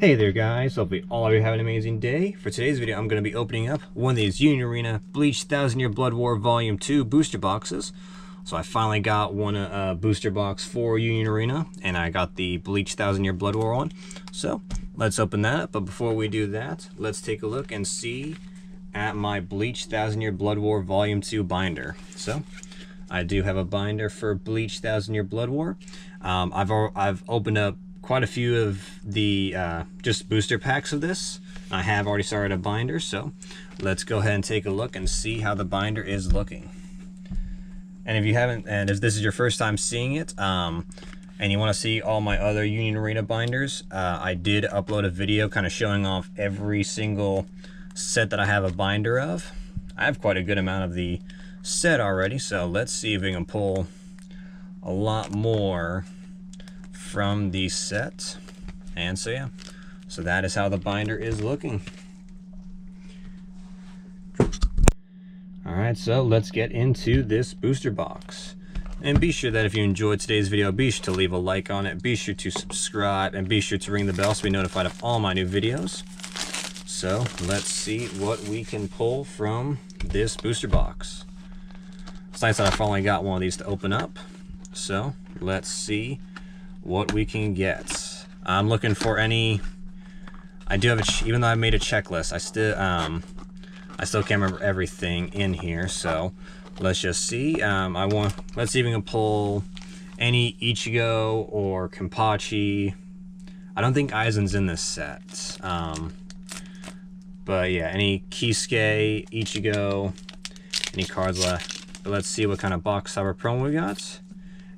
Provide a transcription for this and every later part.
Hey there guys, hopefully all of you have an amazing day. For today's video I'm going to be opening up one of these Union Arena Bleach 1000 Year Blood War Volume 2 booster boxes. So I finally got one booster box for Union Arena, and I got the Bleach 1000 Year Blood War one. So let's open that up, but before we do that, let's take a look and see at my Bleach 1000 Year Blood War Volume 2 binder. So I do have a binder for Bleach 1000 Year Blood War. I've opened up quite a few of the just booster packs of this. I have already started a binder, so let's go ahead and take a look and see how the binder is looking. And if you haven't, and if this is your first time seeing it, and you want to see all my other Union Arena binders, I did upload a video kind of showing off every single set that I have a binder of. I have quite a good amount of the set already, so let's see if we can pull a lot more from the set. And so yeah, so that is how the binder is looking. Alright, so let's get into this booster box. And be sure that if you enjoyed today's video, be sure to leave a like on it, be sure to subscribe, and be sure to ring the bell so be notified of all my new videos. So let's see what we can pull from this booster box. It's nice that I finally got one of these to open up. So let's see what we can get. I'm looking for any. I do have even though I made a checklist, I still can't remember everything in here. So let's just see. Let's see if we can pull any Ichigo or Kenpachi. I don't think Aizen's in this set. But yeah, any Kisuke, Ichigo, any cards left. But let's see what kind of box cover promo we got.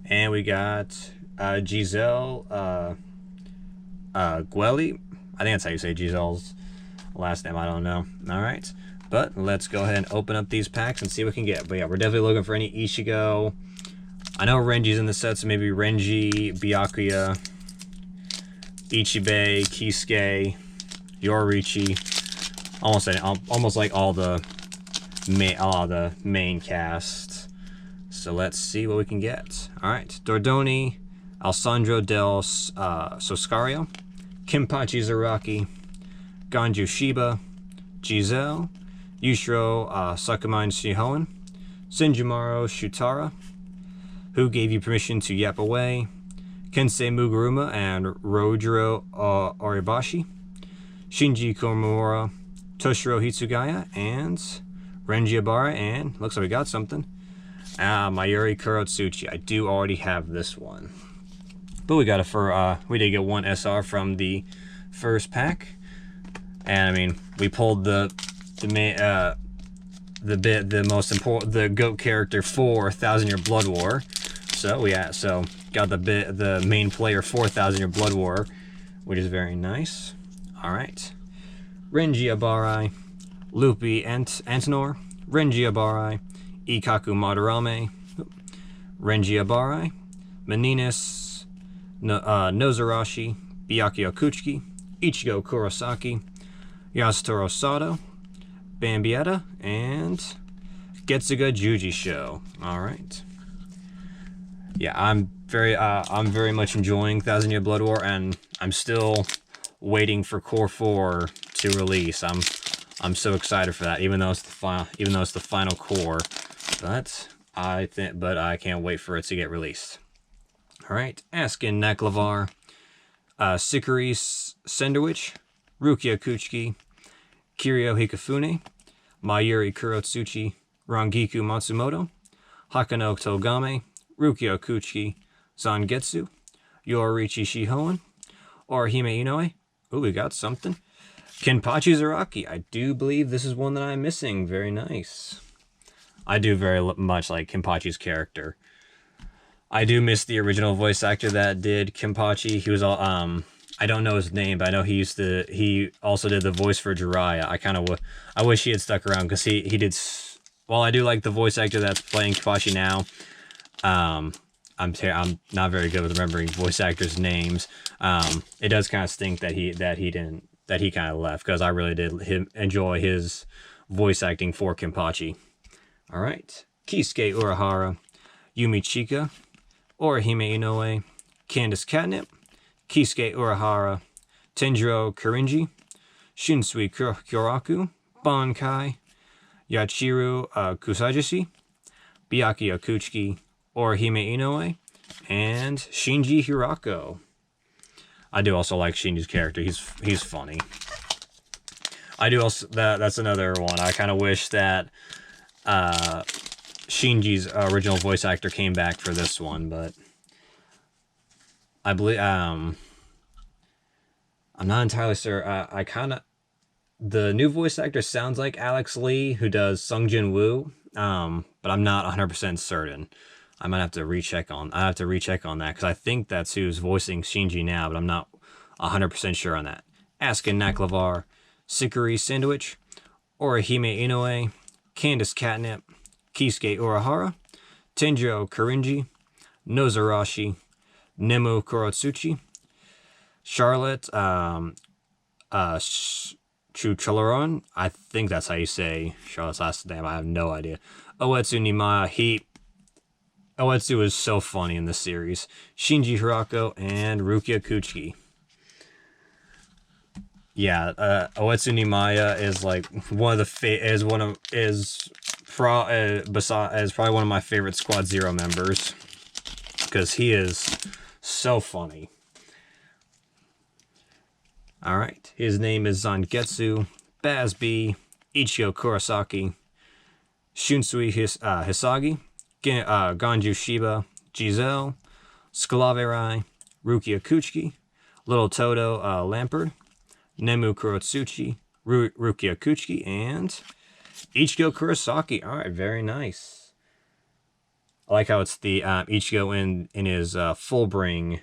And we got Giselle Gueli. I think that's how you say Giselle's last name. I don't know. All right, but let's go ahead and open up these packs and see what we can get. But yeah, we're definitely looking for any Ichigo. I know Renji's in the set, so maybe Renji, Byakuya, Ichibei, Kisuke, Yoriichi. Almost like all the main cast. So let's see what we can get. All right, Dordoni, Alessandro del Soscario, Kenpachi Zaraki, Ganju Shiba, Giselle, Yushiro Sakumain Shihoen, Senjumaru Shutara, Who Gave You Permission to Yap Away, Kensei Mugaruma and Rojiro Oribashi, Shinji Komura, Toshiro Hitsugaya, and Renji Abara, and looks like we got something. Mayuri Kurotsuchi. I do already have this one, but we got it for we did get one SR from the first pack, and I mean we pulled the most important, the GOAT character for 1000 Year Blood War. So we got the main player for 1000 Year Blood War, which is very nice. All right, Renji Abarai, Luffy Antenor, Renji Abarai, Ikaku Madarame, Renji Abarai, Meninas Nozarashi, Byakuya Kuchiki, Ichigo Kurosaki, Yasutaro Sato, Bambietta, and Getsuga Juji Show. All right. Yeah, I'm very much enjoying 1000 Year Blood War, and I'm still waiting for Core 4 to release. I'm so excited for that, even though it's the final core. But I can't wait for it to get released. All right, Askin Naklavar, Sikari Senderwich, Rukia Kuchiki, Kiryu Hikafune, Mayuri Kurotsuchi, Rangiku Matsumoto, Hakano Togame, Rukia Kuchiki, Zangetsu, Yoriichi Shihoen, Orihime Inoue. Ooh, we got something. Kenpachi Zaraki. I do believe this is one that I'm missing. Very nice. I do very much like Kenpachi's character. I do miss the original voice actor that did Kenpachi. He was all I don't know his name, but I know he also did the voice for Jiraiya. I wish he had stuck around, because he did. While I do like the voice actor that's playing Kenpachi now, I'm not very good with remembering voice actors' names. It does kind of stink that he kind of left, because I really did enjoy his voice acting for Kenpachi. All right, Kisuke Urahara, Yumi Chika, Orihime Inoue, Candace Catnip, Kisuke Urahara, Tenjiro Kurinji, Shunsui Kyoraku, Bankai, Yachiru Kusajishi, Byakuya Kuchiki, Orihime Inoue, and Shinji Hirako. I do also like Shinji's character. He's funny. I do also that's another one. I kind of wish that Shinji's original voice actor came back for this one, but I believe I'm not entirely sure. I kind of the new voice actor sounds like Alex Lee, who does Sung Jin Woo, but I'm not 100% certain. I might have to recheck on. I have to recheck on that because I think that's who's voicing Shinji now, but I'm not 100% sure on that. Askin Naklavar, Sikuri Sandwich, Orihime Inoue, Candace Catnip, Kisuke Urahara, Tenjiro Kurinji, Nozarashi, Nemu Kurotsuchi, Charlotte Chuchalaron. I think that's how you say Charlotte's last name. I have no idea. Oetsu Nimaya. Oetsu is so funny in this series. Shinji Hirako and Rukia Kuchiki. Yeah, Oetsu Nimaya is like one of the is probably one of my favorite Squad Zero members because he is so funny. All right, his name is Zangetsu, Bazb, Ichio Kurosaki, Shunsui Hisagi, Ganju Shiba, Giselle, Scalaverai, Rukia Kuchiki, Little Toto Lampard, Nemu Kurotsuchi, Rukia Kuchiki, and Ichigo Kurosaki. All right, very nice. I like how it's the Ichigo in his full bring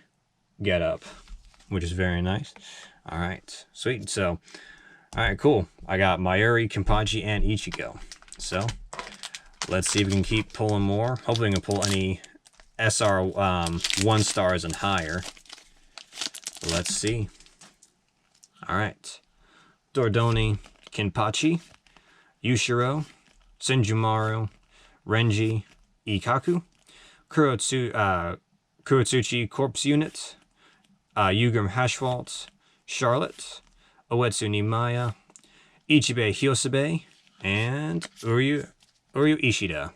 getup, which is very nice. All right, sweet. So, all right, cool. I got Mayuri, Kenpachi, and Ichigo. So, let's see if we can keep pulling more. Hopefully we can pull any SR 1 stars and higher. Let's see. All right. Dordoni, Kenpachi, Yushiro, Senjumaru, Renji, Ikaku, Kurotsuchi Corpse Unit, Yugrim Hashwalt, Charlotte, Oetsu Nimaya, Ichibe Hyosabe, and Uryu Ishida.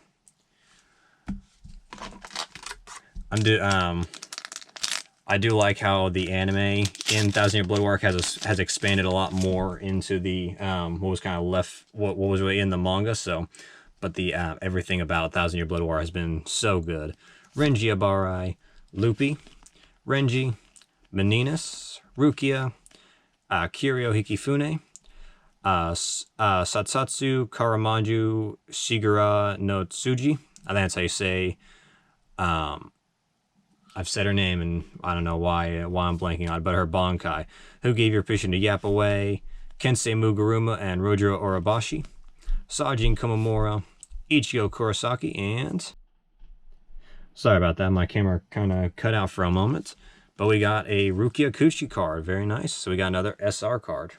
I do like how the anime in Thousand Year Blood War has expanded a lot more into the what was kind of left what was really in the manga. So, but the everything about Thousand Year Blood War has been so good. Renji Abarai, Lupi, Renji, Meninas, Rukia, Kiryu Hikifune, Satsatsu Karamanju Shigura no Tsuji. I think that's how you say. I've said her name and I don't know why I'm blanking on it, but her Bankai, who gave your permission to yap away, Kensei Mugaruma and Rojiro Orabashi, Sajin Komamura, Ichigo Kurosaki, and sorry about that, my camera kind of cut out for a moment, but we got a Rukia Kuchi card, very nice. So we got another SR card.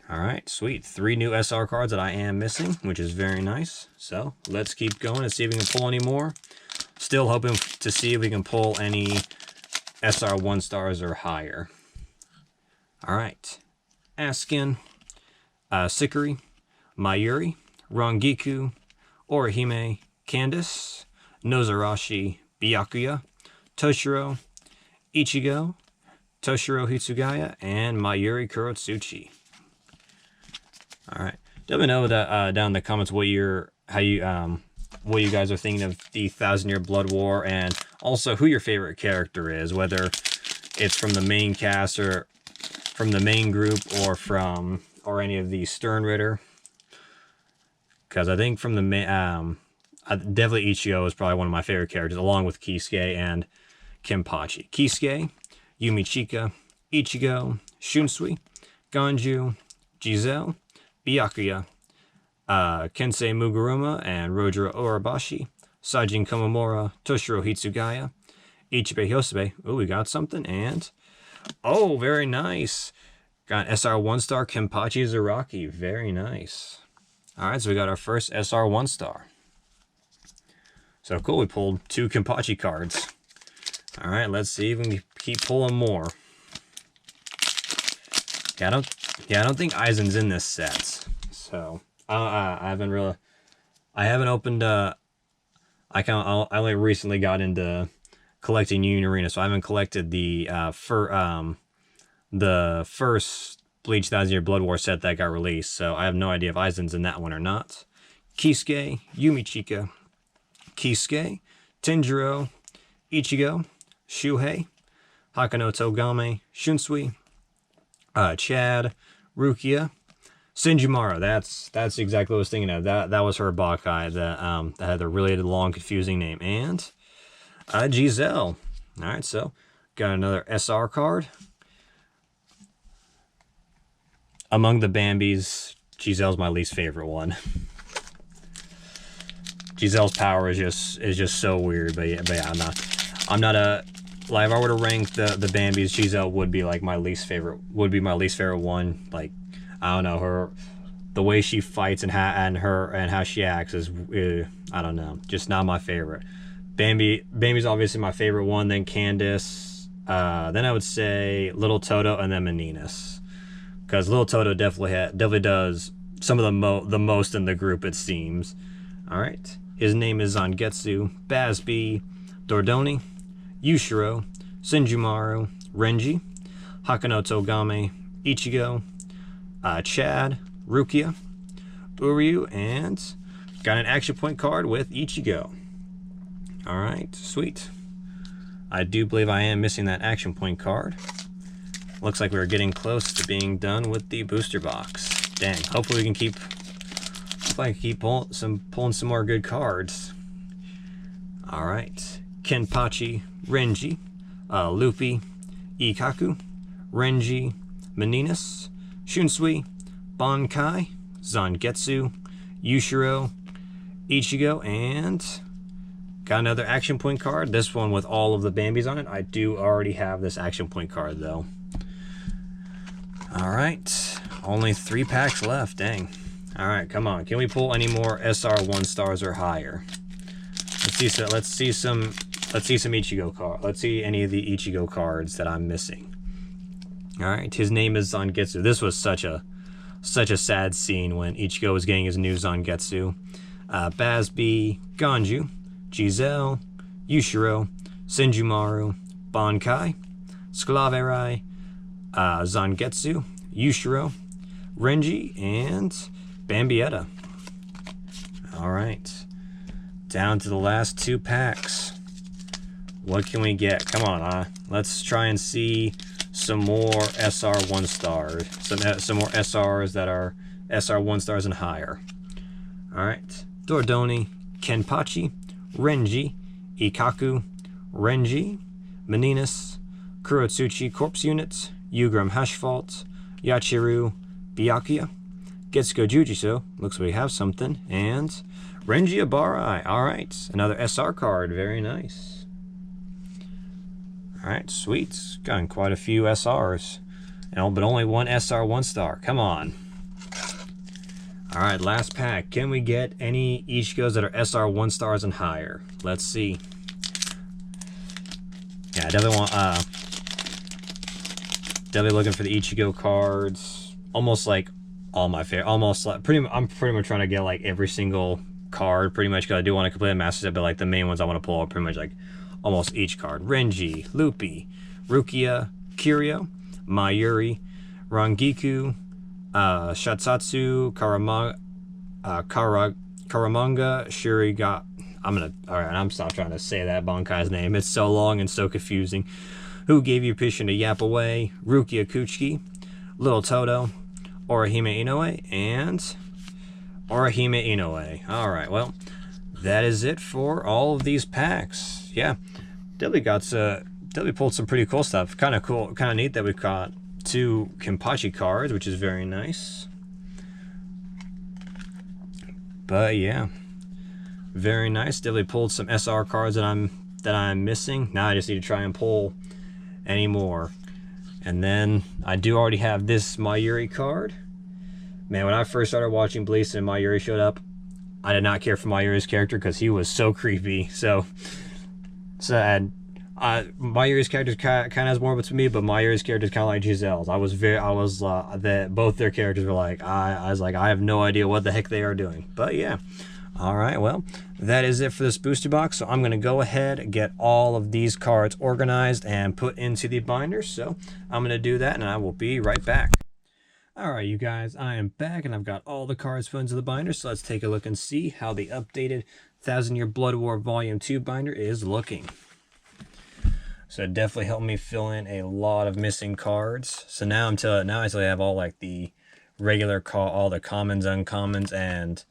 All right, sweet. 3 new SR cards that I am missing, which is very nice. So let's keep going and see if we can pull any more. Still hoping to see if we can pull any SR 1 stars or higher. All right. Askin, Sikuri, Mayuri, Rangiku, Orihime, Candace, Nozarashi, Byakuya, Toshiro, Ichigo, Toshiro Hitsugaya, and Mayuri Kurotsuchi. All right. Let me know that down in the comments what you guys are thinking of the Thousand Year Blood War, and also who your favorite character is, whether it's from the main cast or from the main group or any of the Stern Ritter. Because I think from the main, definitely Ichigo is probably one of my favorite characters, along with Kisuke and Kenpachi. Kisuke, Yumichika, Ichigo, Shunsui, Ganju, Giselle, Byakuya, Kensei Mugaruma and Rojiro Orabashi, Sajin Komamura, Toshiro Hitsugaya, Ichibe Hyosabe. Oh, we got something, and oh, very nice. Got SR 1 star Kenpachi Zaraki. Very nice. All right, so we got our first SR 1 star. So cool, we pulled 2 Kenpachi cards. All right, let's see if we can keep pulling more. Yeah, I don't think Eisen's in this set. So I haven't opened. I only recently got into collecting Union Arena, so I haven't collected the first Bleach 1000-Year Blood War set that got released. So I have no idea if Eisen's in that one or not. Kisuke, Yumichika, Kisuke, Tenjiro, Ichigo, Shuhei, Hakano Togame, Shunsui, Chad, Rukia, Senjumaru. That's exactly what I was thinking of. That was her Bakai that had a really long, confusing name. And Giselle. All right, so got another SR card. Among the Bambis, Giselle's my least favorite one. Giselle's power is just so weird, but yeah, I'm not a, like, if I were to rank the Bambis, Giselle would be like my least favorite one. Like, I don't know, the way she fights and how she acts is I don't know, just not my favorite. Bambi's obviously my favorite one, then Candace, then I would say Little Toto, and then Meninas, because Little Toto definitely does some of the most in the group, it seems. All right. His name is Zangetsu, Bazby, Dordoni, Yushiro, Senjumaru, Renji, Hakano Togame, Ichigo, Chad, Rukia, Uryu, and got an action point card with Ichigo. All right, sweet. I do believe I am missing that action point card. Looks like we're getting close to being done with the booster box. Dang, hopefully we can keep pulling some more good cards. All right, Kenpachi, Renji, Luffy, Ikaku, Renji, Meninas, Shunsui, Bankai, Zangetsu, Yushiro, Ichigo, and got another action point card. This one with all of the Bambis on it. I do already have this action point card though. All right, only 3 packs left. Dang. All right, come on. Can we pull any more SR 1 stars or higher? Let's see some Ichigo cards. Let's see any of the Ichigo cards that I'm missing. All right, his name is Zangetsu. This was such a sad scene when Ichigo was getting his new Zangetsu. Bazby, Ganju, Giselle, Yushiro, Senjumaru, Bankai, Sclaverai, Zangetsu, Yushiro, Renji, and Bambietta. All right, down to the last 2 packs. What can we get? Come on, let's try and see some more SR 1 stars. Some more SRs that are SR 1 stars and higher. All right, Dordoni, Kenpachi, Renji, Ikaku, Renji, Meninas, Kurotsuchi Corpse Unit, Yugram Hashfault, Yachiru, Byakuya, Getsuko Jujutsu, looks like we have something, and Renji Abarai. All right, another SR card, very nice. All right, sweet, gotten quite a few SRs, but only 1 SR 1 star, come on. All right, last pack. Can we get any Ichigos that are SR 1 stars and higher? Let's see. Yeah, I definitely want, definitely looking for the Ichigo cards. Almost like all my favorite, I'm pretty much trying to get like every single card, pretty much, because I do want to complete a master set, but like the main ones I want to pull are pretty much like almost each card. Renji, Luffy, Rukia, Kiryu, Mayuri, Rangiku, Shatsatsu, Karamanga, Shuriga. Alright, I'm stop trying to say that Bankai's name. It's so long and so confusing. Who gave you permission to yap away? Rukia Kuchiki, Little Toto, Orihime Inoue, and Orihime Inoue. Alright, well, that is it for all of these packs. Yeah, definitely pulled some pretty cool stuff. Kind of cool, kind of neat that we've got 2 Kenpachi cards, which is very nice. But yeah, very nice. Definitely pulled some SR cards that I'm missing. Now I just need to try and pull any more. And then I do already have this Mayuri card. Man, when I first started watching Bleach and Mayuri showed up, I did not care for Mayuri's character because he was so creepy. So My year's character kind of has more between me, but my year's character is kind of like Giselle's. Both their characters were like, I was like, I have no idea what the heck they are doing. But yeah. All right, well, that is it for this booster box. So I'm going to go ahead and get all of these cards organized and put into the binder. So I'm going to do that, and I will be right back. All right, you guys, I am back, and I've got all the cards put into the binder. So let's take a look and see how the updated 1000 Year Blood War Volume 2 binder is looking. So it definitely helped me fill in a lot of missing cards. So now I still have all like the regular all the commons, uncommons, and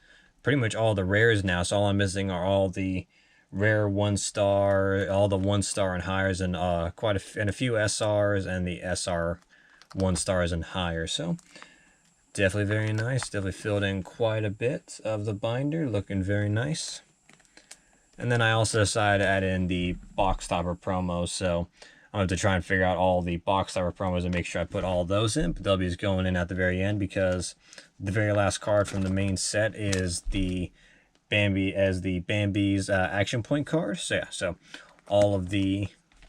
pretty much all the rares now. So all I'm missing are all the rare 1-star, all the 1-star and higher, and a few SRs and the SR 1-stars and higher. So definitely very nice. Definitely filled in quite a bit of the binder, looking very nice. And then I also decided to add in the box topper promos, so I'm going to try and figure out all the box topper promos and make sure I put all those in. But they'll be going in at the very end, because the very last card from the main set is the Bambi's action point card. So yeah, so all of the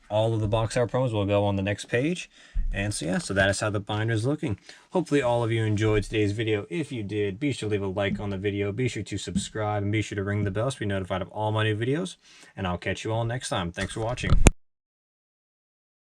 box topper promos will go on the next page. And so yeah, so that is how the binder is looking. Hopefully all of you enjoyed today's video. If you did, be sure to leave a like on the video. Be sure to subscribe and be sure to ring the bell to be notified of all my new videos. And I'll catch you all next time. Thanks for watching.